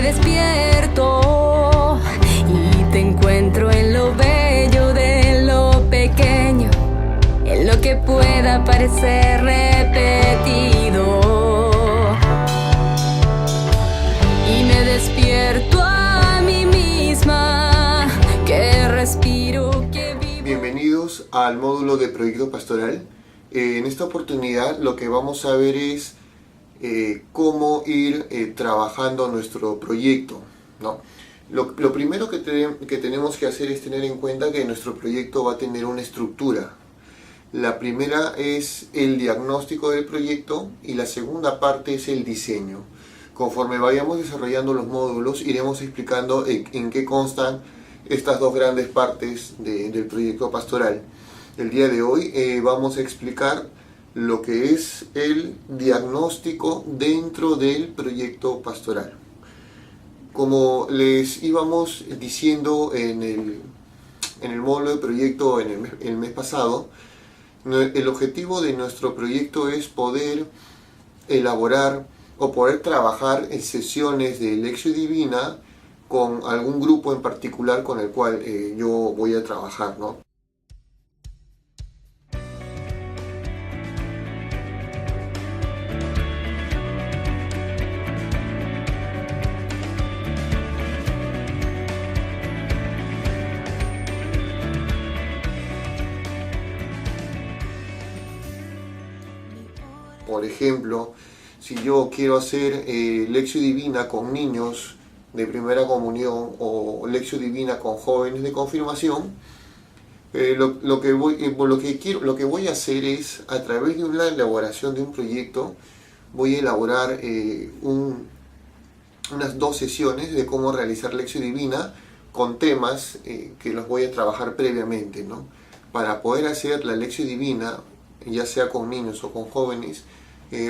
despierto y te encuentro en lo bello de lo pequeño, en lo que pueda parecer repetido. Y me despierto a mí misma, que respiro, que vivo. Bienvenidos al módulo de Proyecto Pastoral. En esta oportunidad lo que vamos a ver es cómo ir trabajando nuestro proyecto, ¿no? Lo primero que tenemos que hacer es tener en cuenta que nuestro proyecto va a tener una estructura. La primera es el diagnóstico del proyecto y la segunda parte es el diseño. Conforme vayamos desarrollando los módulos, iremos explicando en qué constan estas dos grandes partes del proyecto pastoral. El día de hoy vamos a explicar lo que es el diagnóstico dentro del proyecto pastoral. Como les íbamos diciendo en el módulo de proyecto el mes pasado, el objetivo de nuestro proyecto es poder elaborar o poder trabajar en sesiones de Lectio Divina con algún grupo en particular con el cual yo voy a trabajar, ¿no? Por ejemplo, si yo quiero hacer Lectio Divina con niños de primera comunión o Lectio Divina con jóvenes de confirmación, lo que voy a hacer es, a través de la elaboración de un proyecto, voy a elaborar unas 2 sesiones de cómo realizar Lectio Divina con temas que los voy a trabajar previamente, ¿no? Para poder hacer la Lectio Divina, ya sea con niños o con jóvenes,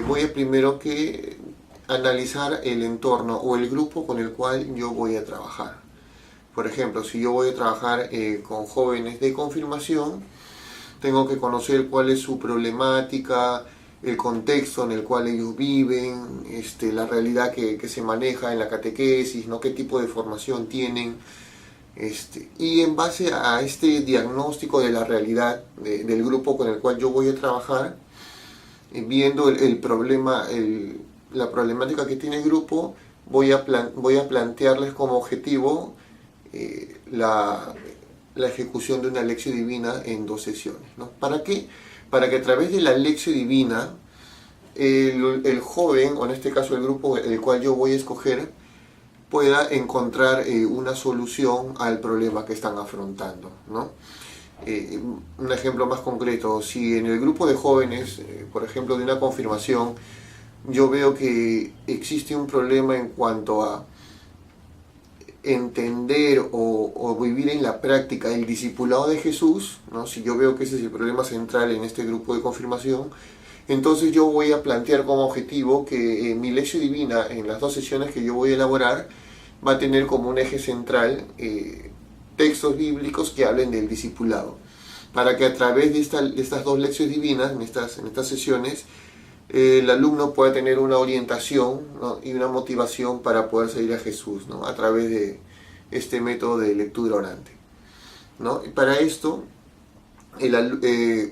voy a primero que analizar el entorno o el grupo con el cual yo voy a trabajar. Por ejemplo, si yo voy a trabajar con jóvenes de confirmación, tengo que conocer cuál es su problemática, el contexto en el cual ellos viven, la realidad que se maneja en la catequesis, ¿no? Qué tipo de formación tienen. Y en base a este diagnóstico de la realidad del grupo con el cual yo voy a trabajar, viendo la problemática que tiene el grupo, voy a plantearles como objetivo la ejecución de una Lectio Divina en 2 sesiones, ¿no? ¿Para qué? Para que a través de la Lectio Divina el joven, o en este caso el grupo el cual yo voy a escoger, pueda encontrar una solución al problema que están afrontando, ¿no? Un ejemplo más concreto, si en el grupo de jóvenes, por ejemplo de una confirmación, yo veo que existe un problema en cuanto a entender o vivir en la práctica el discipulado de Jesús, ¿no? Si yo veo que ese es el problema central en este grupo de confirmación, entonces yo voy a plantear como objetivo que mi Lectio Divina, en las 2 sesiones que yo voy a elaborar, va a tener como un eje central textos bíblicos que hablen del discipulado, para que a través de estas 2 lecciones divinas, en estas sesiones, el alumno pueda tener una orientación, ¿no? Y una motivación para poder seguir a Jesús, ¿no? A través de este método de lectura orante, ¿no? Y para esto,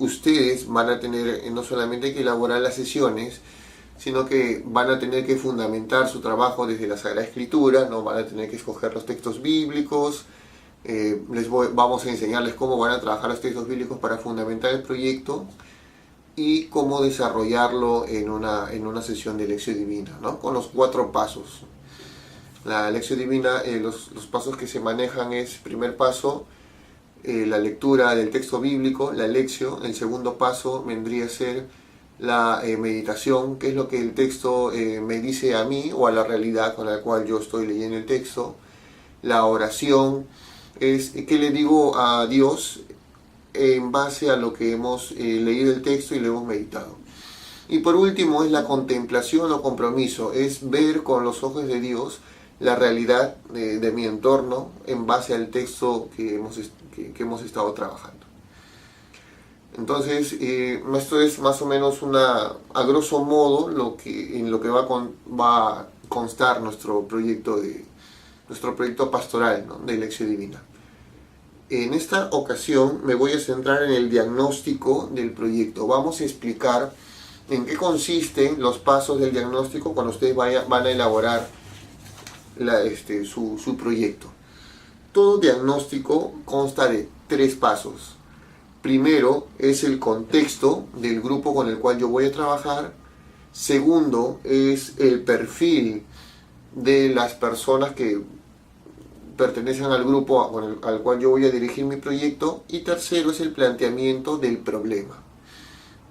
ustedes van a tener no solamente que elaborar las sesiones, sino que van a tener que fundamentar su trabajo desde la Sagrada Escritura, ¿no? Van a tener que escoger los textos bíblicos. Vamos a enseñarles cómo van a trabajar los textos bíblicos para fundamentar el proyecto y cómo desarrollarlo en una sesión de Lectio Divina, ¿no? Con los 4 pasos. La Lectio Divina, los pasos que se manejan es: primer paso, la lectura del texto bíblico, la lectio. El segundo paso vendría a ser la meditación, que es lo que el texto me dice a mí o a la realidad con la cual yo estoy leyendo el texto. La oración es qué le digo a Dios en base a lo que hemos leído el texto y lo hemos meditado. Y por último es la contemplación o compromiso, es ver con los ojos de Dios la realidad de mi entorno en base al texto que hemos estado trabajando. Entonces, esto es más o menos a grosso modo en lo que va a constar nuestro proyecto nuestro proyecto pastoral, ¿no?, de Lección Divina. En esta ocasión me voy a centrar en el diagnóstico del proyecto. Vamos a explicar en qué consisten los pasos del diagnóstico cuando ustedes van a elaborar su proyecto. Todo diagnóstico consta de 3 pasos. Primero es el contexto del grupo con el cual yo voy a trabajar. Segundo es el perfil de las personas que pertenecen al grupo al cual yo voy a dirigir mi proyecto. Y tercero es el planteamiento del problema,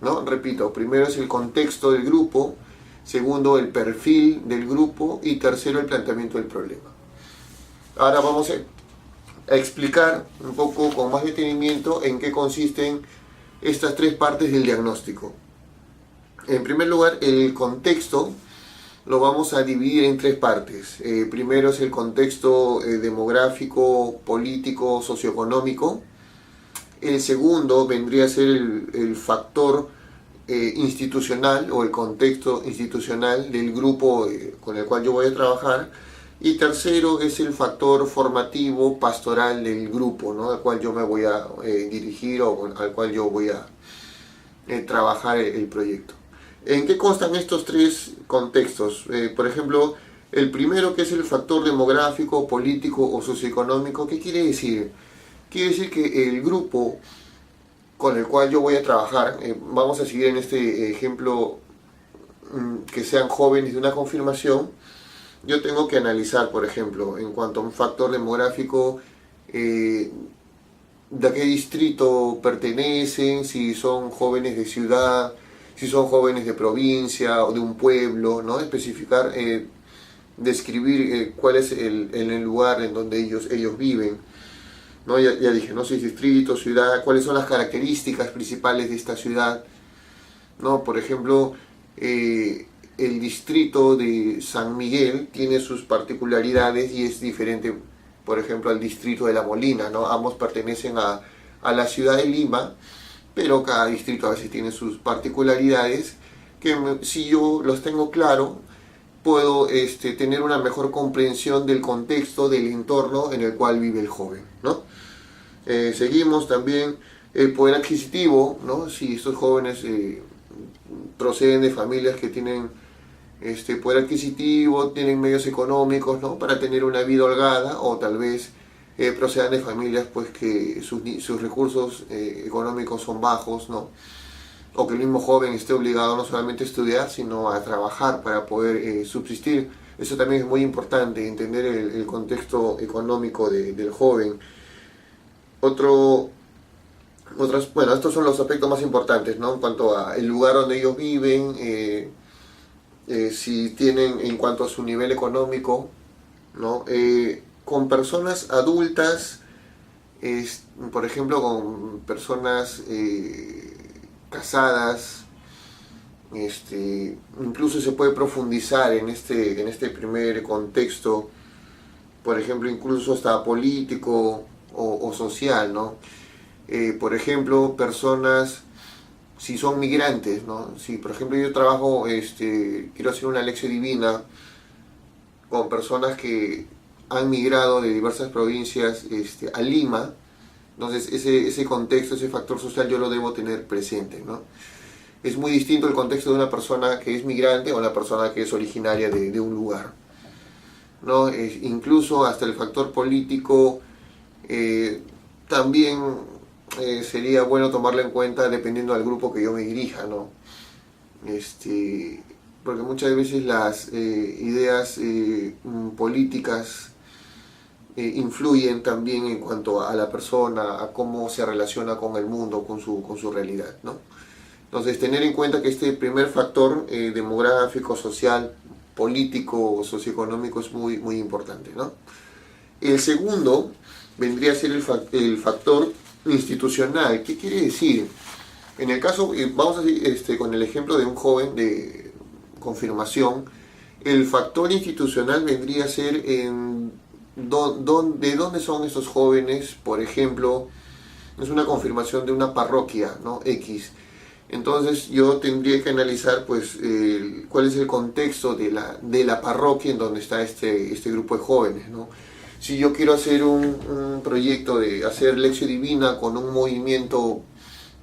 ¿no? Repito, primero es el contexto del grupo, segundo el perfil del grupo y tercero el planteamiento del problema. Ahora vamos a explicar un poco con más detenimiento en qué consisten estas 3 partes del diagnóstico. En primer lugar, el contexto lo vamos a dividir en 3 partes. Primero es el contexto demográfico, político, socioeconómico. El segundo vendría a ser el factor institucional o el contexto institucional del grupo con el cual yo voy a trabajar. Y tercero es el factor formativo, pastoral del grupo, ¿no?, al cual yo me voy a dirigir o al cual yo voy a trabajar el proyecto. ¿En qué constan estos 3 contextos? Por ejemplo, el primero, que es el factor demográfico, político o socioeconómico. ¿Qué quiere decir? Quiere decir que el grupo con el cual yo voy a trabajar, vamos a seguir en este ejemplo que sean jóvenes de una confirmación. Yo tengo que analizar, por ejemplo, en cuanto a un factor demográfico, de a qué distrito pertenecen, si son jóvenes de ciudad, si son jóvenes de provincia o de un pueblo, ¿no? Especificar, describir cuál es el lugar en donde ellos viven, ¿no? Ya dije, ¿no?, si es distrito, ciudad, cuáles son las características principales de esta ciudad, ¿no? Por ejemplo, el distrito de San Miguel tiene sus particularidades y es diferente, por ejemplo, al distrito de La Molina, ¿no? Ambos pertenecen a la ciudad de Lima, pero cada distrito a veces tiene sus particularidades que si yo los tengo claro, puedo tener una mejor comprensión del contexto, del entorno en el cual vive el joven, ¿no? Seguimos también el poder adquisitivo, ¿no? Si estos jóvenes proceden de familias que tienen poder adquisitivo, tienen medios económicos, ¿no?, para tener una vida holgada, o tal vez procedan de familias pues que sus recursos económicos son bajos, ¿no?, o que el mismo joven esté obligado no solamente a estudiar, sino a trabajar para poder subsistir. Eso también es muy importante, entender el contexto económico del joven. Bueno, estos son los aspectos más importantes, ¿no?, en cuanto al lugar donde ellos viven, si tienen, en cuanto a su nivel económico, ¿no? Con personas adultas, por ejemplo, con personas casadas, incluso se puede profundizar en este primer contexto, por ejemplo, incluso hasta político o social, ¿no? Por ejemplo, personas, si son migrantes, ¿no? Si por ejemplo yo trabajo, quiero hacer una lección divina con personas que han migrado de diversas provincias a Lima, entonces ese contexto, ese factor social yo lo debo tener presente, ¿no? Es muy distinto el contexto de una persona que es migrante o una persona que es originaria de un lugar, ¿no? Incluso hasta el factor político también sería bueno tomarlo en cuenta dependiendo del grupo que yo me dirija, ¿no? Porque muchas veces las ideas políticas influyen también en cuanto a la persona, a cómo se relaciona con el mundo, con su realidad, ¿no? Entonces, tener en cuenta que este primer factor demográfico, social, político, socioeconómico es muy, muy importante, ¿no? El segundo vendría a ser el factor institucional. ¿Qué quiere decir? En el caso, vamos a decir, con el ejemplo de un joven de confirmación, el factor institucional vendría a ser de dónde son estos jóvenes. Por ejemplo, es una confirmación de una parroquia, ¿no?, X. Entonces yo tendría que analizar pues cuál es el contexto de la parroquia en donde está este grupo de jóvenes, ¿no? Si yo quiero hacer un proyecto de hacer Lección Divina con un movimiento,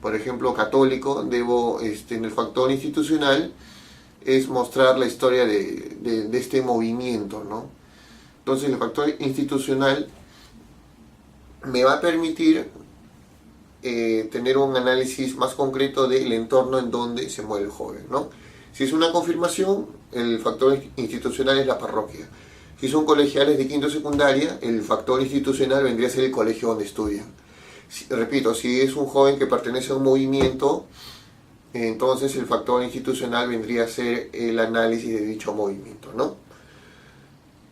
por ejemplo, católico, debo, en el factor institucional, es mostrar la historia de este movimiento, ¿no? Entonces el factor institucional me va a permitir tener un análisis más concreto del entorno en donde se mueve el joven, ¿no? Si es una confirmación, el factor institucional es la parroquia. Si son colegiales de quinto secundaria, el factor institucional vendría a ser el colegio donde estudian. Repito, si es un joven que pertenece a un movimiento, entonces el factor institucional vendría a ser el análisis de dicho movimiento, ¿no?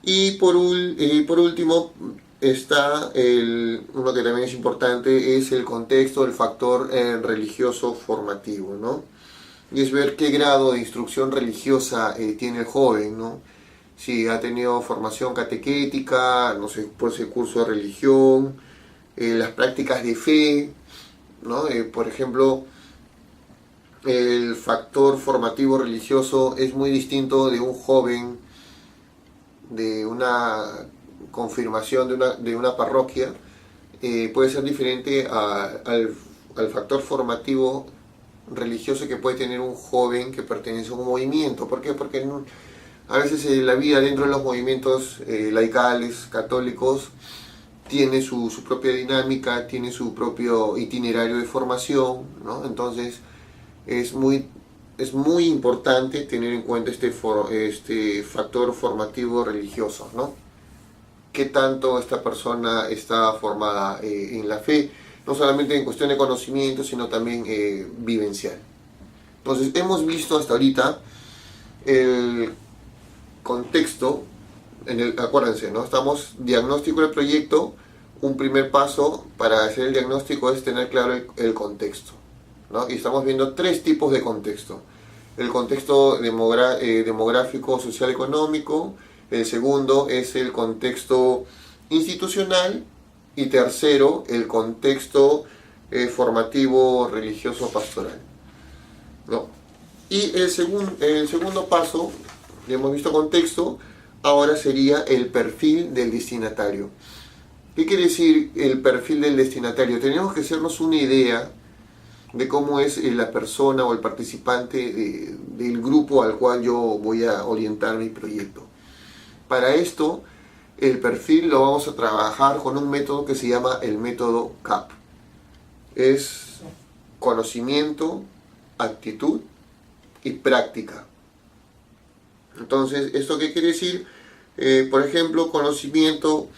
Y por último está uno que también es importante, es el contexto, el factor religioso formativo, ¿no? Y es ver qué grado de instrucción religiosa tiene el joven, ¿no? Si ha tenido formación catequética, no sé, por ese curso de religión, las prácticas de fe, ¿no? Por ejemplo, el factor formativo religioso es muy distinto de un joven de una confirmación de una parroquia, puede ser diferente al factor formativo religioso que puede tener un joven que pertenece a un movimiento. ¿Por qué? Porque a veces la vida dentro de los movimientos laicales, católicos, tiene su propia dinámica, tiene su propio itinerario de formación, ¿no? Entonces es muy importante tener en cuenta este factor formativo religioso, ¿no? Qué tanto esta persona está formada en la fe, no solamente en cuestión de conocimiento, sino también vivencial. Entonces hemos visto hasta ahorita el contexto, acuérdense, ¿no? Estamos diagnóstico del proyecto. Un primer paso para hacer el diagnóstico es tener claro el contexto, ¿no? Y estamos viendo tres tipos de contexto. El contexto demográfico, social, económico. El segundo es el contexto institucional. Y tercero, el contexto formativo, religioso, pastoral, ¿no? Y el segundo paso, ya hemos visto contexto, ahora sería el perfil del destinatario. ¿Qué quiere decir el perfil del destinatario? Tenemos que hacernos una idea de cómo es la persona o el participante del grupo al cual yo voy a orientar mi proyecto. Para esto, el perfil lo vamos a trabajar con un método que se llama el método CAP. Es conocimiento, actitud y práctica. Entonces, ¿esto qué quiere decir? Por ejemplo, conocimiento.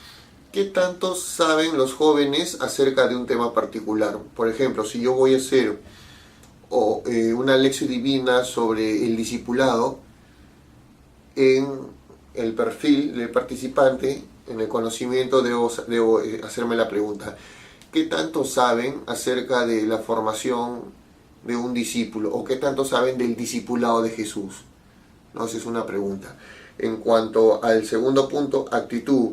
¿Qué tanto saben los jóvenes acerca de un tema particular? Por ejemplo, si yo voy a hacer una lección divina sobre el discipulado, en el perfil del participante, en el conocimiento, debo hacerme la pregunta: ¿qué tanto saben acerca de la formación de un discípulo? ¿O qué tanto saben del discipulado de Jesús? No, esa es una pregunta. En cuanto al segundo punto, actitud.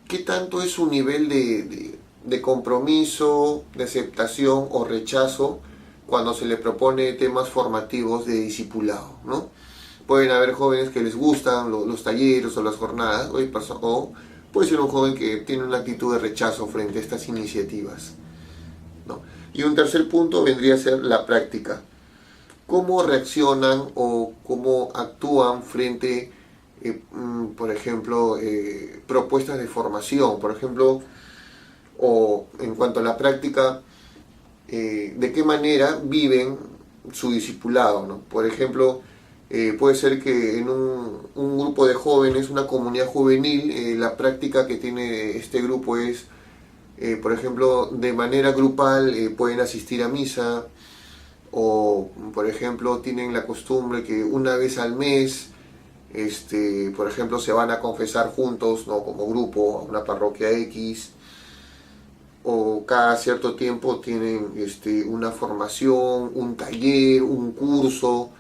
¿Qué tanto es su nivel de compromiso, de aceptación o rechazo cuando se le propone temas formativos de discipulado, ¿no? Pueden haber jóvenes que les gustan los talleres o las jornadas, o puede ser un joven que tiene una actitud de rechazo frente a estas iniciativas, ¿no? Y un tercer punto vendría a ser la práctica. ¿Cómo reaccionan o cómo actúan frente por ejemplo, propuestas de formación, por ejemplo, o en cuanto a la práctica, de qué manera viven su discipulado, ¿no? Por ejemplo, puede ser que en un grupo de jóvenes, una comunidad juvenil, la práctica que tiene este grupo es, por ejemplo, de manera grupal pueden asistir a misa, o por ejemplo tienen la costumbre que una vez al mes, por ejemplo, se van a confesar juntos, ¿no? Como grupo a una parroquia X, o cada cierto tiempo tienen una formación, un taller, un curso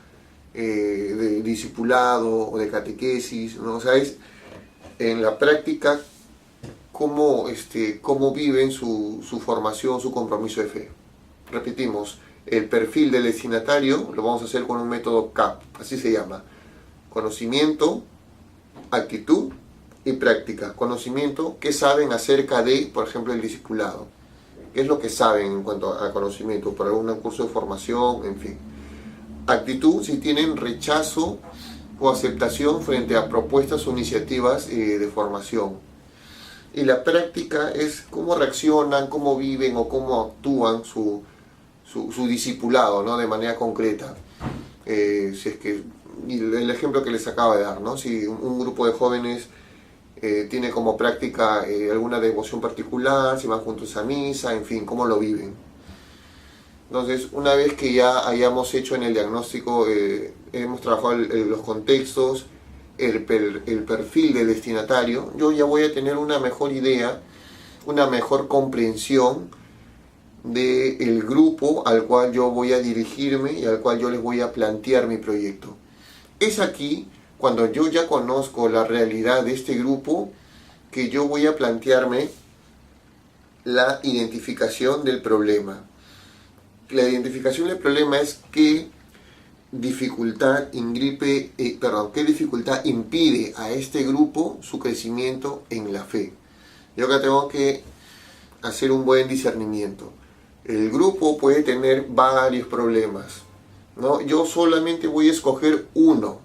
de discipulado o de catequesis, ¿no? O sea, es en la práctica cómo viven su formación, su compromiso de fe. Repetimos, el perfil del destinatario lo vamos a hacer con un método CAP, así se llama. Conocimiento, actitud y práctica. Conocimiento, ¿qué saben acerca de, por ejemplo, el discipulado? ¿Qué es lo que saben en cuanto a conocimiento? Por algún curso de formación, en fin. Actitud, si tienen rechazo o aceptación frente a propuestas o iniciativas de formación. Y la práctica es cómo reaccionan, cómo viven o cómo actúan su discipulado, ¿no? De manera concreta. Si es que, y el ejemplo que les acaba de dar, ¿no? Si un grupo de jóvenes tiene como práctica alguna devoción particular, si van juntos a misa, en fin, cómo lo viven. Entonces, una vez que ya hayamos hecho en el diagnóstico, hemos trabajado los contextos, el perfil del destinatario, yo ya voy a tener una mejor idea, una mejor comprensión del grupo al cual yo voy a dirigirme y al cual yo les voy a plantear mi proyecto. Es aquí, cuando yo ya conozco la realidad de este grupo, que yo voy a plantearme la identificación del problema. La identificación del problema es qué dificultad impide a este grupo su crecimiento en la fe. Yo acá tengo que hacer un buen discernimiento. El grupo puede tener varios problemas, ¿no? Yo solamente voy a escoger uno,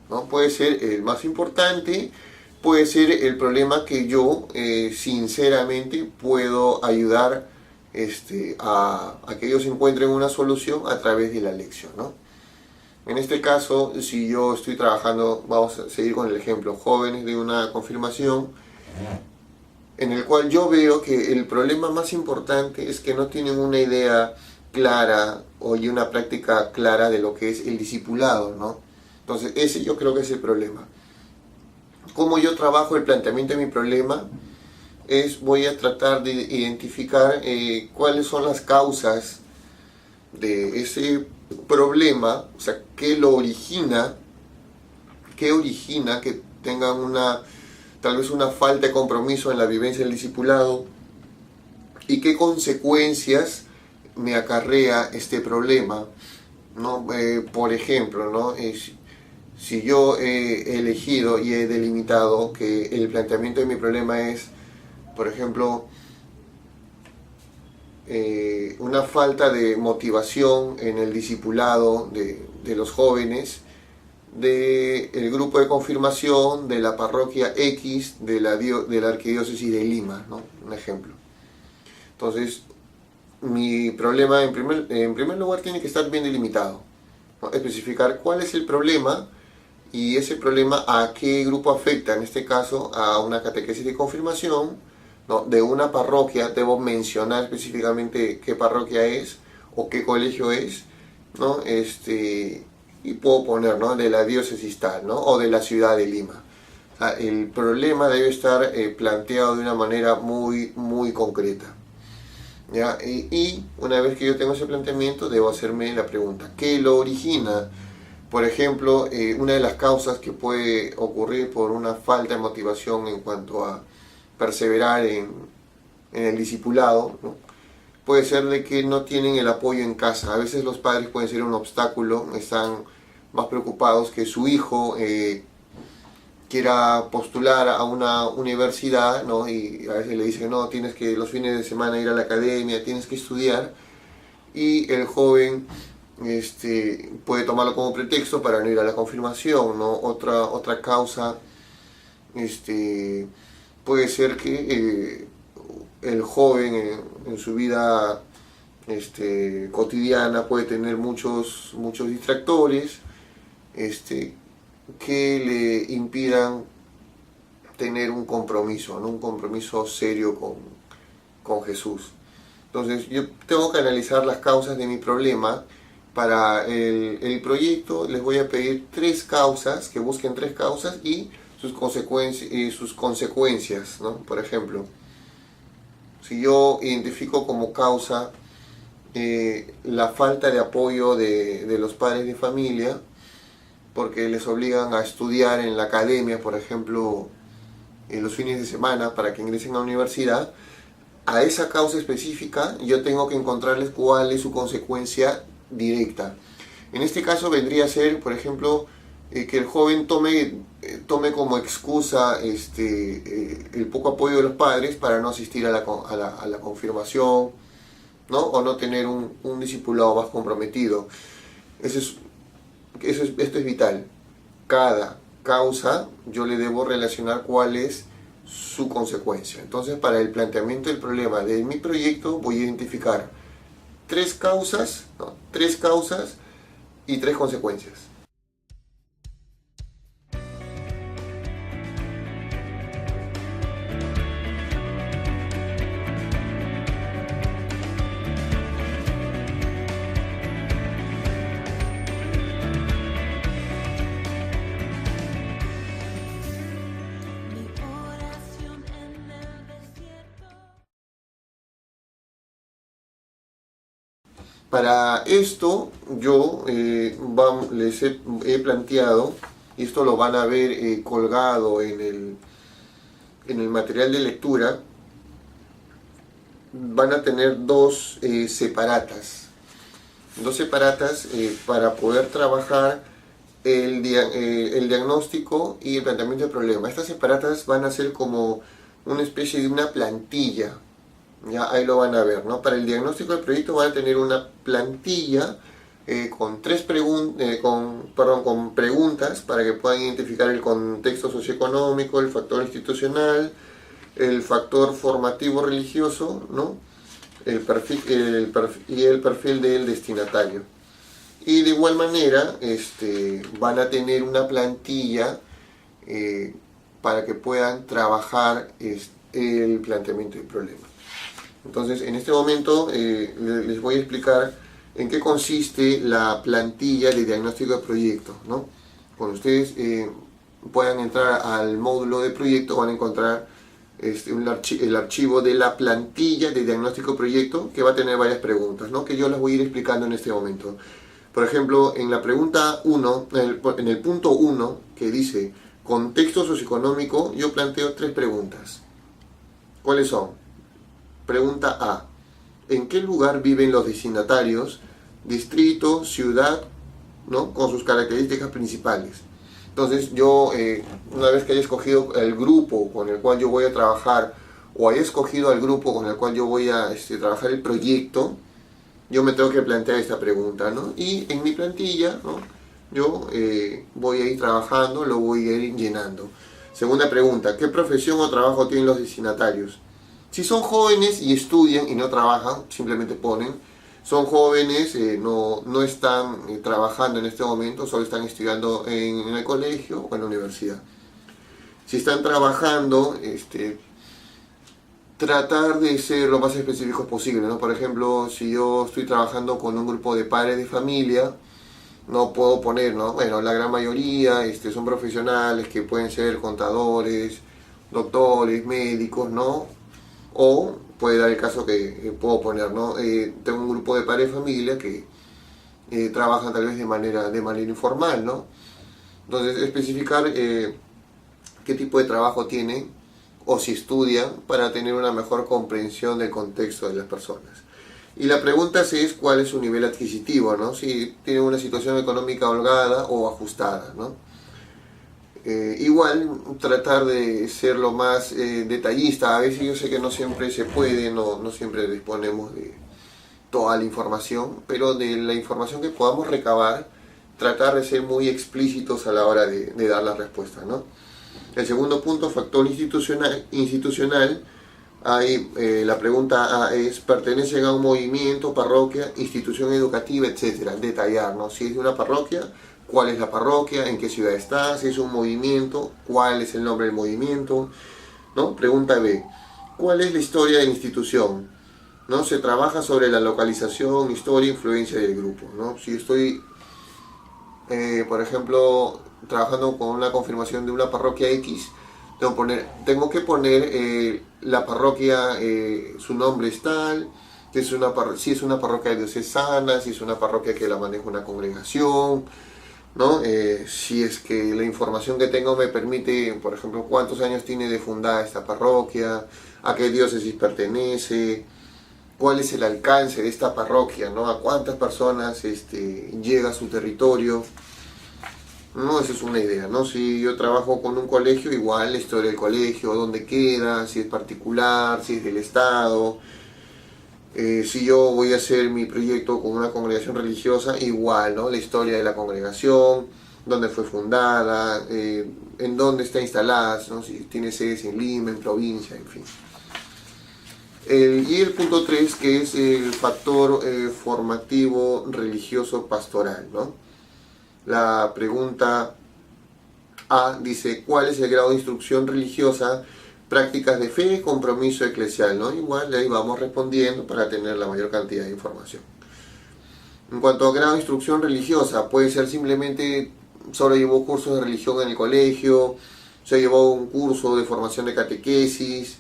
¿no? Puede ser el más importante, puede ser el problema que yo sinceramente puedo ayudar a que ellos encuentren una solución a través de la lección, ¿no? En este caso, si yo estoy trabajando, vamos a seguir con el ejemplo, jóvenes de una confirmación, en el cual yo veo que el problema más importante es que no tienen una idea clara y una práctica clara de lo que es el discipulado, ¿no? Entonces, ese yo creo que es el problema. ¿Cómo yo trabajo el planteamiento de mi problema? Voy a tratar de identificar cuáles son las causas de ese problema, o sea, qué origina que tengan tal vez una falta de compromiso en la vivencia del discipulado y qué consecuencias me acarrea este problema, ¿no? Por ejemplo, ¿no? Si yo he elegido y he delimitado que el planteamiento de mi problema es, por ejemplo, una falta de motivación en el discipulado de los jóvenes del grupo de confirmación de la parroquia X de la arquidiócesis de Lima, ¿no? Un ejemplo. Entonces, mi problema en primer lugar tiene que estar bien delimitado, ¿no? Especificar cuál es el problema y ese problema a qué grupo afecta, en este caso a una catequesis de confirmación, ¿no? De una parroquia. Debo mencionar específicamente qué parroquia es o qué colegio es, ¿no? Y puedo poner, ¿no? De la diócesis tal, ¿no? O de la ciudad de Lima. O sea, el problema debe estar planteado de una manera muy, muy concreta, ¿ya? Y una vez que yo tengo ese planteamiento, debo hacerme la pregunta, ¿qué lo origina? Por ejemplo, una de las causas que puede ocurrir por una falta de motivación en cuanto a perseverar en el discipulado, ¿no? Puede ser de que no tienen el apoyo en casa. A veces los padres pueden ser un obstáculo, están más preocupados que su hijo quiera postular a una universidad, ¿no? Y a veces le dicen, no, tienes que los fines de semana ir a la academia, tienes que estudiar, y el joven puede tomarlo como pretexto para no ir a la confirmación, ¿no? Otra causa puede ser que el joven en su vida cotidiana puede tener muchos distractores que le impidan tener un compromiso, ¿no? Un compromiso serio con Jesús. Entonces yo tengo que analizar las causas de mi problema. Para el proyecto les voy a pedir 3 causas, que busquen 3 causas y sus consecuencias, ¿no? Por ejemplo, si yo identifico como causa la falta de apoyo de los padres de familia, porque les obligan a estudiar en la academia, por ejemplo, en los fines de semana para que ingresen a la universidad, a esa causa específica yo tengo que encontrarles cuál es su consecuencia directa. En este caso vendría a ser, por ejemplo, que el joven tome como excusa el poco apoyo de los padres para no asistir a la confirmación, ¿no? O no tener un discipulado más comprometido. Esto es vital. Cada causa yo le debo relacionar cuál es su consecuencia. Entonces, para el planteamiento del problema de mi proyecto voy a identificar tres causas y tres consecuencias. Para esto yo les he planteado, y esto lo van a ver colgado en el material de lectura, van a tener dos separatas para poder trabajar el diagnóstico y el planteamiento del problema. Estas separatas van a ser como una especie de una plantilla. Ya ahí lo van a ver, ¿no? Para el diagnóstico del proyecto van a tener una plantilla con preguntas para que puedan identificar el contexto socioeconómico, el factor institucional, el factor formativo religioso, ¿no? El perfil del destinatario. Y de igual manera van a tener una plantilla para que puedan trabajar el planteamiento del problema. Entonces, en este momento les voy a explicar en qué consiste la plantilla de diagnóstico de proyecto, ¿no? Cuando ustedes puedan entrar al módulo de proyecto, van a encontrar el archivo de la plantilla de diagnóstico de proyecto, que va a tener varias preguntas, ¿no? Que yo las voy a ir explicando en este momento. Por ejemplo, en la pregunta 1, en el punto 1, que dice contexto socioeconómico, yo planteo tres preguntas. ¿Cuáles son? Pregunta A. ¿En qué lugar viven los destinatarios? Distrito, ciudad, ¿no? Con sus características principales. Entonces yo, una vez que haya escogido el grupo con el cual yo voy a trabajar, o haya escogido al grupo con el cual yo voy a trabajar el proyecto, yo me tengo que plantear esta pregunta, ¿no? Y en mi plantilla, ¿no? Yo voy a ir trabajando, lo voy a ir llenando. Segunda pregunta. ¿Qué profesión o trabajo tienen los destinatarios? Si son jóvenes y estudian y no trabajan, simplemente ponen, son jóvenes, no están trabajando en este momento, solo están estudiando en el colegio o en la universidad. Si están trabajando, tratar de ser lo más específicos posible, ¿no? Por ejemplo, si yo estoy trabajando con un grupo de padres de familia, no puedo poner, ¿no? Bueno, la gran mayoría son profesionales que pueden ser contadores, doctores, médicos, ¿no? O puede dar el caso que puedo poner, ¿no? Tengo un grupo de padres de familia que trabajan tal vez de manera informal, ¿no? Entonces, especificar qué tipo de trabajo tienen o si estudian para tener una mejor comprensión del contexto de las personas. Y la pregunta es cuál es su nivel adquisitivo, ¿no? Si tienen una situación económica holgada o ajustada, ¿no? Igual tratar de ser lo más detallista. A veces yo sé que no siempre se puede, no siempre disponemos de toda la información, pero de la información que podamos recabar, tratar de ser muy explícitos a la hora de dar la respuesta, ¿no? El segundo punto, factor institucional. Ahí la pregunta A es: ¿pertenecen a un movimiento, parroquia, institución educativa, etcétera? Detallar, ¿no? Si es de una parroquia, ¿cuál es la parroquia? ¿En qué ciudad está? Si es un movimiento, ¿cuál es el nombre del movimiento? ¿No? Pregunta B. ¿Cuál es la historia de la institución? ¿No? Se trabaja sobre la localización, historia e influencia del grupo, ¿no? Si estoy, por ejemplo, trabajando con una confirmación de una parroquia X, tengo que poner la parroquia, su nombre es tal, si es una parroquia diocesana, si es una parroquia que la maneja una congregación, ¿no? Si es que la información que tengo me permite, por ejemplo, cuántos años tiene de fundada esta parroquia, a qué diócesis pertenece, cuál es el alcance de esta parroquia, ¿no? A cuántas personas llega a su territorio. No, esa es una idea, ¿no? Si yo trabajo con un colegio, igual la historia del colegio, dónde queda, si es particular, si es del Estado. Si yo voy a hacer mi proyecto con una congregación religiosa, igual, ¿no? La historia de la congregación, dónde fue fundada, en dónde está instalada, ¿no? Si tiene sedes en Lima, en provincia, en fin. Y el punto 3, que es el factor formativo religioso pastoral, ¿no? La pregunta A dice, ¿cuál es el grado de instrucción religiosa, prácticas de fe, compromiso eclesial? ¿No? Igual ahí vamos respondiendo para tener la mayor cantidad de información. En cuanto a grado de instrucción religiosa, puede ser simplemente, solo llevó cursos de religión en el colegio, se llevó un curso de formación de catequesis,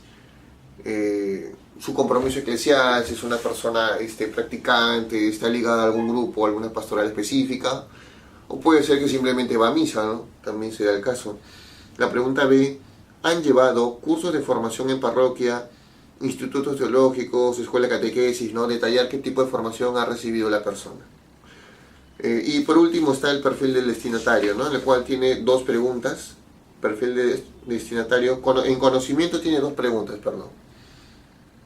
su compromiso eclesial, si es una persona practicante, está ligada a algún grupo, a alguna pastoral específica, o puede ser que simplemente va a misa, ¿no? También se da el caso. La pregunta B, ¿han llevado cursos de formación en parroquia, institutos teológicos, escuela de catequesis, ¿no? Detallar qué tipo de formación ha recibido la persona. Y por último está el perfil del destinatario, ¿no? En el cual tiene dos preguntas. Perfil de destinatario, en conocimiento tiene dos preguntas, perdón.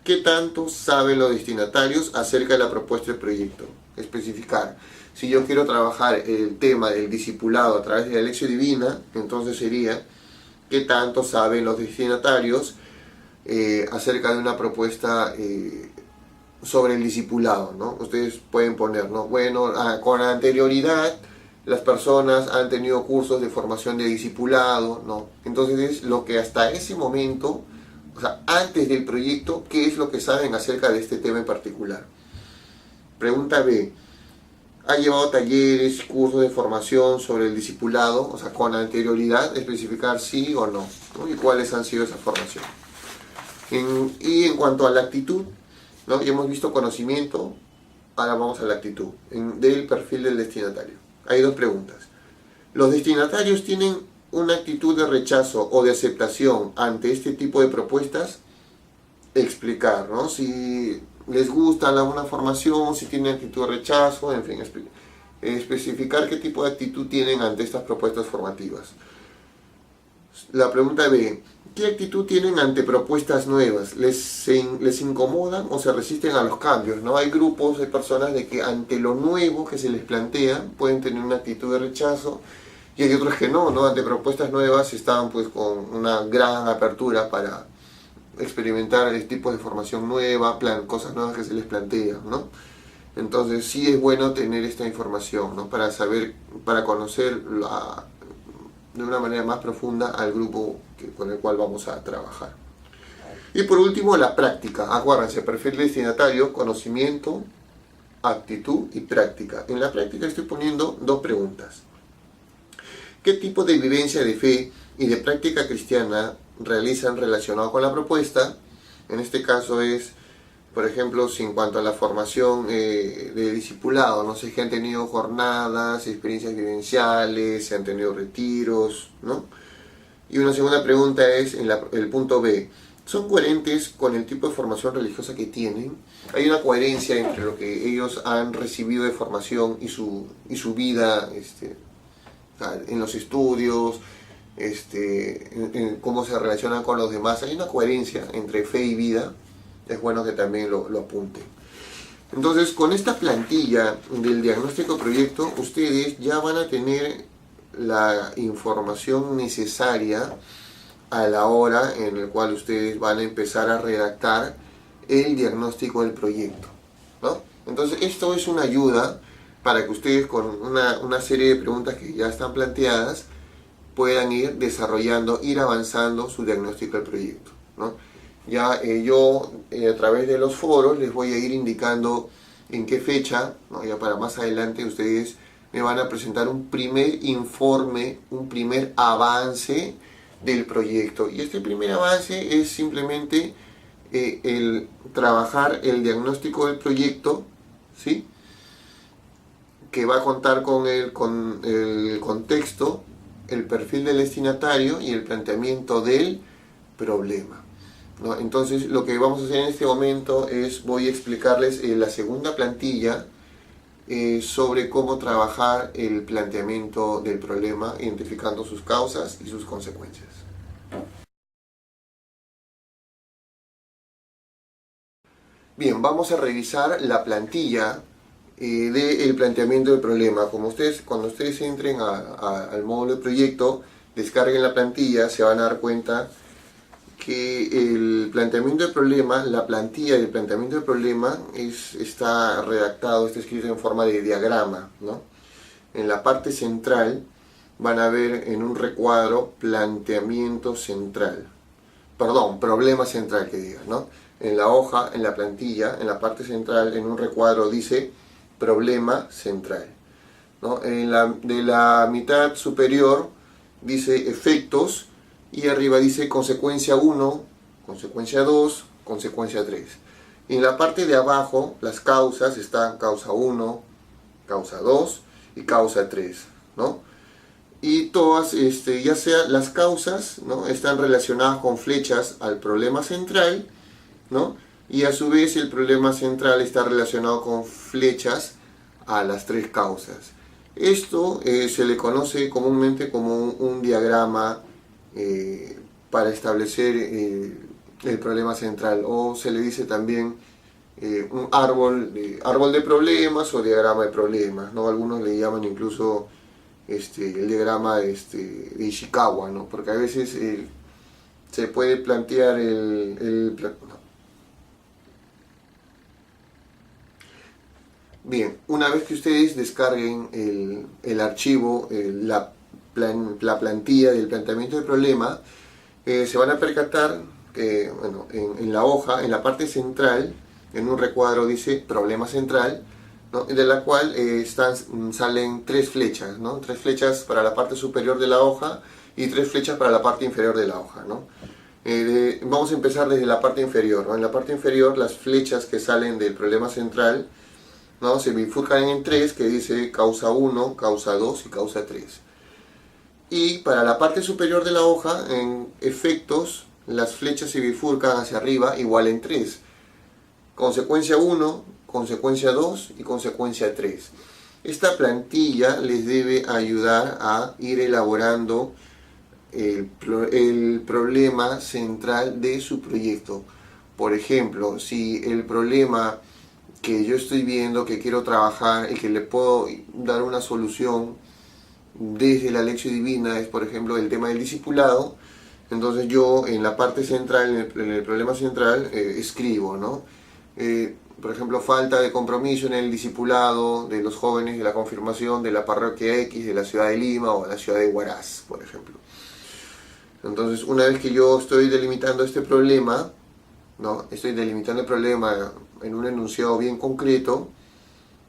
¿Qué tanto saben los destinatarios acerca de la propuesta del proyecto? Especificar. Si yo quiero trabajar el tema del discipulado a través de la lección divina, entonces sería ¿qué tanto saben los destinatarios acerca de una propuesta sobre el discipulado, ¿no? Ustedes pueden poner, ¿no? Bueno, con anterioridad las personas han tenido cursos de formación de discipulado, ¿no? Entonces es lo que hasta ese momento, o sea, antes del proyecto, ¿qué es lo que saben acerca de este tema en particular? Pregunta B. ¿Ha llevado talleres, cursos de formación sobre el discipulado? O sea, con anterioridad, especificar sí o no, ¿no? Y cuáles han sido esas formaciones. Y en cuanto a la actitud, ¿no? Ya hemos visto conocimiento, ahora vamos a la actitud del perfil del destinatario. Hay dos preguntas. ¿Los destinatarios tienen una actitud de rechazo o de aceptación ante este tipo de propuestas? Explicar, ¿no? Si les gusta alguna formación, si tienen actitud de rechazo, en fin, especificar qué tipo de actitud tienen ante estas propuestas formativas. La pregunta B, ¿qué actitud tienen ante propuestas nuevas? ¿Les incomodan o se resisten a los cambios? ¿No? Hay grupos de personas de que ante lo nuevo que se les plantea pueden tener una actitud de rechazo, y hay otros que no, ¿no? Ante propuestas nuevas están pues con una gran apertura para experimentar tipos de formación nueva, cosas nuevas que se les plantean, ¿no? Entonces sí es bueno tener esta información, ¿no? Para saber, para conocer de una manera más profunda al grupo con el cual vamos a trabajar. Y por último, la práctica. Acuérdense, perfil destinatario, conocimiento, actitud y práctica. En la práctica estoy poniendo dos preguntas. ¿Qué tipo de vivencia de fe y de práctica cristiana realizan relacionado con la propuesta? En este caso es, por ejemplo, si en cuanto a la formación de discipulado, no sé, que han tenido jornadas, experiencias vivenciales, se han tenido retiros, ¿no? Y una segunda pregunta es, en el punto B, ¿son coherentes con el tipo de formación religiosa que tienen? ¿Hay una coherencia entre lo que ellos han recibido de formación y su vida en los estudios, en cómo se relacionan con los demás? ¿Hay una coherencia entre fe y vida? Es bueno que también lo apunten. Entonces, con esta plantilla del diagnóstico proyecto, ustedes ya van a tener la información necesaria a la hora en la cual ustedes van a empezar a redactar el diagnóstico del proyecto, ¿no? Entonces, esto es una ayuda para que ustedes, con una serie de preguntas que ya están planteadas, puedan ir desarrollando, ir avanzando su diagnóstico del proyecto, ¿no? Ya yo a través de los foros les voy a ir indicando en qué fecha, ¿no? Ya para más adelante ustedes me van a presentar un primer informe, un primer avance del proyecto. Y este primer avance es simplemente el trabajar el diagnóstico del proyecto, ¿sí? que va a contar con el contexto, el perfil del destinatario y el planteamiento del problema, ¿no? Entonces lo que vamos a hacer en este momento es, voy a explicarles la segunda plantilla sobre cómo trabajar el planteamiento del problema, identificando sus causas y sus consecuencias. Bien, vamos a revisar la plantilla del planteamiento del problema. Como cuando ustedes entren al módulo de proyecto, descarguen la plantilla, se van a dar cuenta que el planteamiento del problema, la plantilla del planteamiento del problema está redactado, está escrito en forma de diagrama, ¿no? En la parte central van a ver en un recuadro planteamiento central, perdón, problema central que diga, ¿no? En la hoja, en la plantilla, en la parte central, en un recuadro dice problema central, ¿no? De la mitad superior dice efectos y arriba dice consecuencia 1, consecuencia 2, consecuencia 3. Y en la parte de abajo las causas están causa 1, causa 2 y causa 3, ¿no? Y todas, ya sea las causas, ¿no?, están relacionadas con flechas al problema central, ¿no? Y a su vez el problema central está relacionado con flechas a las tres causas. Esto se le conoce comúnmente como un diagrama para establecer el problema central, o se le dice también un árbol de problemas o diagrama de problemas, ¿no? Algunos le llaman incluso el diagrama de Ishikawa, ¿no? Porque a veces se puede plantear Bien, una vez que ustedes descarguen el archivo, la plantilla del planteamiento del problema, se van a percatar que, bueno, en la hoja, en la parte central, en un recuadro dice problema central, ¿no?, de la cual salen tres flechas, ¿no? Tres flechas para la parte superior de la hoja y tres flechas para la parte inferior de la hoja, ¿no? Vamos a empezar desde la parte inferior, ¿no? En la parte inferior las flechas que salen del problema central, ¿no?, se bifurcan en tres, que dice causa 1, causa 2 y causa 3. Y para la parte superior de la hoja, en efectos, las flechas se bifurcan hacia arriba igual en 3. Consecuencia 1, consecuencia 2 y consecuencia 3. Esta plantilla les debe ayudar a ir elaborando el problema central de su proyecto. Por ejemplo, si el problema que yo estoy viendo, que quiero trabajar y que le puedo dar una solución desde la lección divina es, por ejemplo, el tema del discipulado, entonces yo en la parte central, en el problema central, escribo, ¿no? Por ejemplo, falta de compromiso en el discipulado de los jóvenes de la confirmación de la parroquia X de la ciudad de Lima o de la ciudad de Huaraz, por ejemplo. Entonces, una vez que yo estoy delimitando este problema, ¿no?, estoy delimitando el problema en un enunciado bien concreto,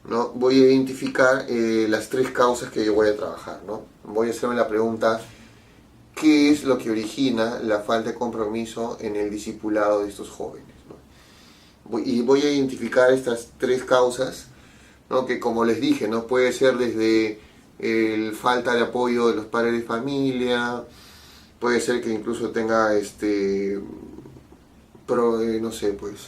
¿no?, voy a identificar las tres causas que yo voy a trabajar, ¿no? Voy a hacerme la pregunta, ¿qué es lo que origina la falta de compromiso en el discipulado de estos jóvenes, ¿no? Y voy a identificar estas tres causas, ¿no?, que, como les dije, ¿no?, puede ser desde falta de apoyo de los padres de familia, puede ser que incluso tenga no sé, pues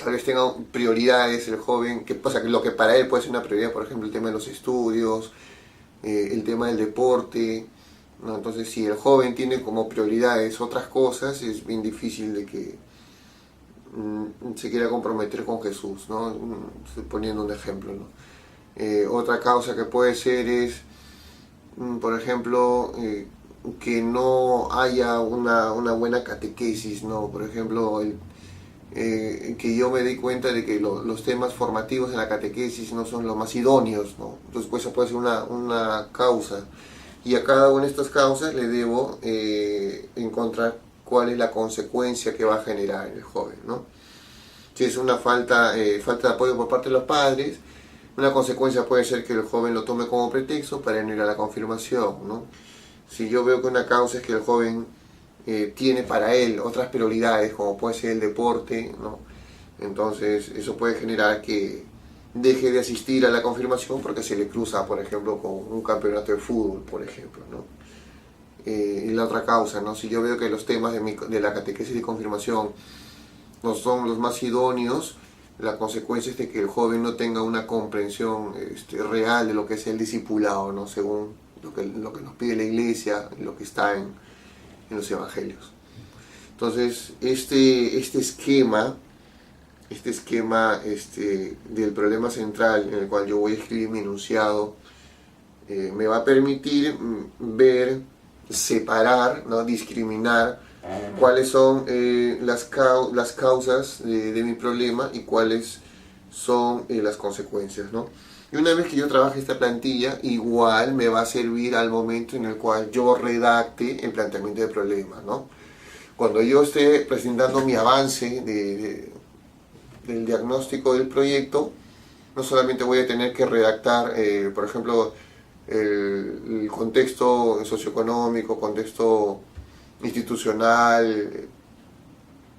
tal vez tenga prioridades el joven, que pasa que lo que para él puede ser una prioridad, por ejemplo, el tema de los estudios, el tema del deporte, ¿no? Entonces, si el joven tiene como prioridades otras cosas, es bien difícil de que se quiera comprometer con Jesús, ¿no? Estoy poniendo un ejemplo, ¿no? Otra causa que puede ser es, por ejemplo, que no haya una buena catequesis, ¿no? Por ejemplo, que yo me di cuenta de que los temas formativos en la catequesis no son los más idóneos, ¿no? Entonces, pues, esa puede ser una causa. Y a cada una de estas causas le debo encontrar cuál es la consecuencia que va a generar en el joven, ¿no? Si es una falta de apoyo por parte de los padres, una consecuencia puede ser que el joven lo tome como pretexto para no ir a la confirmación, ¿no? Si yo veo que una causa es que el joven tiene para él otras prioridades, como puede ser el deporte, ¿no?, entonces eso puede generar que deje de asistir a la confirmación porque se le cruza, por ejemplo, con un campeonato de fútbol, por ejemplo, ¿no? Y la otra causa, ¿no? Si yo veo que los temas de la catequesis de confirmación no son los más idóneos, la consecuencia es de que el joven no tenga una comprensión real de lo que es el discipulado, ¿no? Según lo que nos pide la Iglesia, lo que está en los evangelios. Entonces, este esquema del problema central en el cual yo voy a escribir mi enunciado me va a permitir ver, separar, ¿no? Discriminar cuáles son las causas de mi problema y cuáles son las consecuencias, ¿no? Y una vez que yo trabaje esta plantilla, igual me va a servir al momento en el cual yo redacte el planteamiento del problema, ¿no? Cuando yo esté presentando mi avance del diagnóstico del proyecto, no solamente voy a tener que redactar, por ejemplo, el contexto socioeconómico, contexto institucional,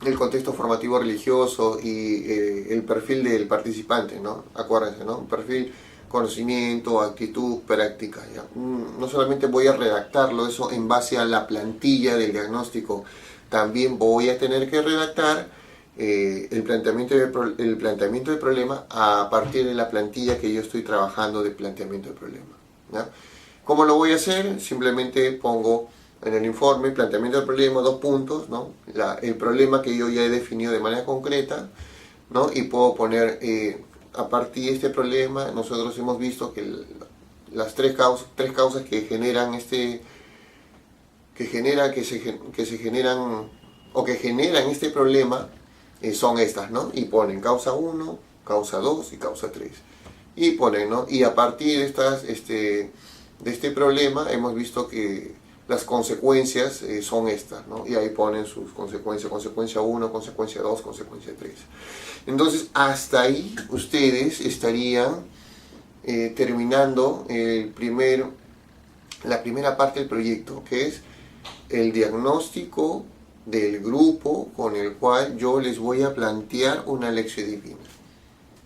el contexto formativo religioso y el perfil del participante, ¿no? Acuérdense, ¿no? Un perfil, conocimiento, actitud, práctica, ¿ya? No solamente voy a redactarlo eso en base a la plantilla del diagnóstico, también voy a tener que redactar el planteamiento del problema a partir de la plantilla que yo estoy trabajando de planteamiento del problema, ¿ya? ¿Cómo lo voy a hacer? Simplemente pongo en el informe planteamiento del problema, 2 puntos, ¿no? El problema que yo ya he definido de manera concreta, ¿no? Y puedo poner, a partir de este problema, nosotros hemos visto que las tres causas que generan que generan este problema son estas, ¿no? Y ponen causa 1, causa 2 y causa 3. Y ponen, ¿no? Y a partir de este problema hemos visto que las consecuencias son estas, ¿no? Y ahí ponen sus consecuencias, consecuencia 1, consecuencia 2, consecuencia 3. Entonces, hasta ahí ustedes estarían terminando la primera parte del proyecto, que es el diagnóstico del grupo con el cual yo les voy a plantear una lección divina.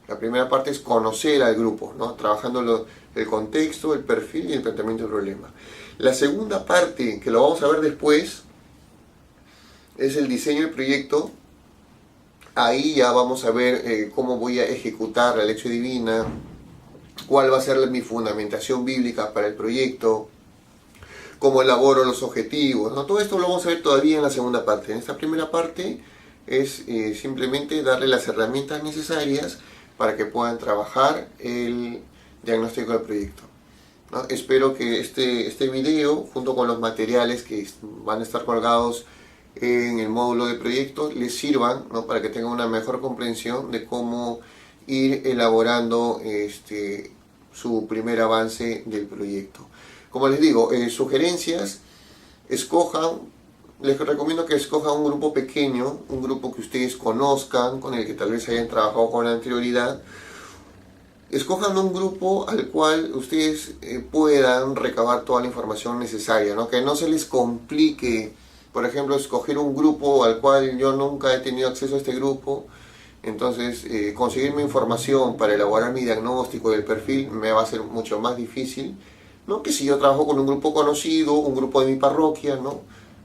La primera parte es conocer al grupo, ¿no? Trabajando el contexto, el perfil y el planteamiento del problema. La segunda parte, que lo vamos a ver después, es el diseño del proyecto. Ahí ya vamos a ver cómo voy a ejecutar la lección divina, cuál va a ser mi fundamentación bíblica para el proyecto, cómo elaboro los objetivos, ¿no? Todo esto lo vamos a ver todavía en la segunda parte. En esta primera parte es simplemente darle las herramientas necesarias para que puedan trabajar el diagnóstico del proyecto, ¿no? Espero que este video, junto con los materiales que van a estar colgados en el módulo de proyecto, les sirvan, ¿no? Para que tengan una mejor comprensión de cómo ir elaborando su primer avance del proyecto. Como les digo, sugerencias, les recomiendo que escojan un grupo pequeño, un grupo que ustedes conozcan, con el que tal vez hayan trabajado con anterioridad. Escojan un grupo al cual ustedes puedan recabar toda la información necesaria, ¿no? Que no se les complique, por ejemplo, escoger un grupo al cual yo nunca he tenido acceso a este grupo. Entonces, conseguir mi información para elaborar mi diagnóstico del perfil me va a ser mucho más difícil, ¿no? Que si yo trabajo con un grupo conocido, un grupo de mi parroquia, ¿no?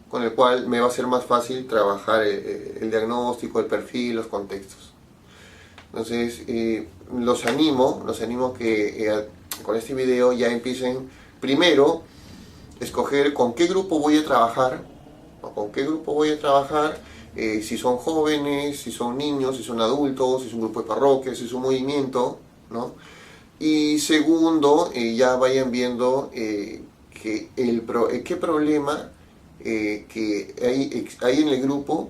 Con el cual me va a ser más fácil trabajar el diagnóstico, el perfil, los contextos. Entonces, los animo que con este video ya empiecen primero a escoger con qué grupo voy a trabajar, o con qué grupo voy a trabajar, si son jóvenes, si son niños, si son adultos, si es un grupo de parroquia, si es un movimiento, ¿no? Y segundo, ya vayan viendo qué problema que hay en el grupo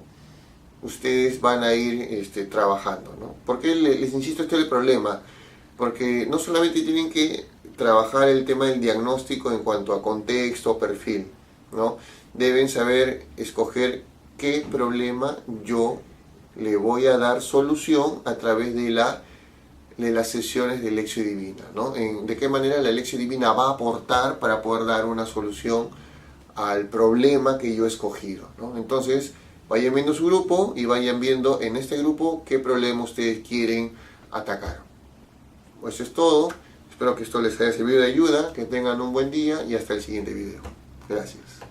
ustedes van a ir trabajando, ¿no? ¿Por qué les insisto este es el problema? Porque no solamente tienen que trabajar el tema del diagnóstico en cuanto a contexto, perfil, ¿no? Deben saber escoger qué problema yo le voy a dar solución a través de las sesiones de lección divina, ¿no? De qué manera la lección divina va a aportar para poder dar una solución al problema que yo he escogido, ¿no? Entonces, vayan viendo su grupo y vayan viendo en este grupo qué problema ustedes quieren atacar. eso es todo. Espero que esto les haya servido de ayuda, que tengan un buen día y hasta el siguiente video. Gracias.